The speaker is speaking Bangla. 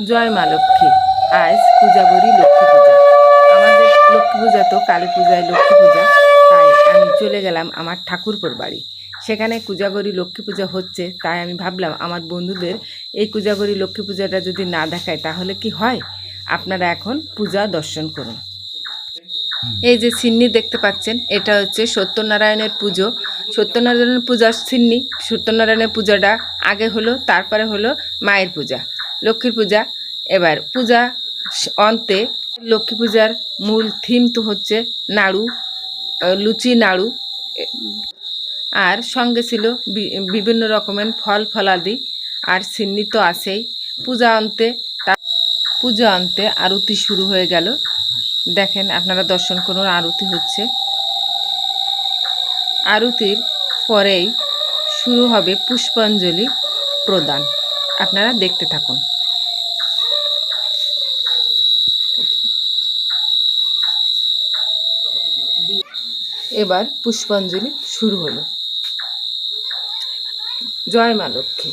জয় মা লক্ষ্মী। আজ পূজাবরী লক্ষ্মী পূজা। আমাদের লক্ষ্মী পূজা তো কালী পূজায় লক্ষ্মী পূজা, তাই আমি চলে গেলাম আমার ঠাকুরপোর বাড়ি। সেখানে কুজাগরী লক্ষ্মী পূজা হচ্ছে, তাই আমি ভাবলাম আমার বন্ধুদের এই কুজাগরী লক্ষ্মী পূজাটা যদি না দেখায় তাহলে কি হয়। আপনারা এখন পূজা দর্শন করুন। এই যে সিন্নি দেখতে পাচ্ছেন, এটা হচ্ছে সত্যনারায়ণের পুজো। সত্যনারায়ণের পূজার সিন্নি। সত্যনারায়ণের পূজাটা আগে হলো, তারপরে হলো মায়ের পূজা, লক্ষ্মীর পূজা। এবার পূজা অন্তে লক্ষ্মী পূজার মূল থিম তো হচ্ছে নাড়ু, লুচি নাড়ু, আর সঙ্গে ছিল বিভিন্ন রকমের ফল ফলাদি, আর সিন্নি তো আছেই। পূজা অন্তে আরতি শুরু হয়ে গেল। দেখেন, আপনারা দর্শন করুন, আরতি হচ্ছে। আরতির পরেই শুরু হবে পুষ্পাঞ্জলি প্রদান। আপনারা দেখতে থাকুন। এবার পুষ্পাঞ্জলি শুরু হলো। জয় মা লক্ষ্মী।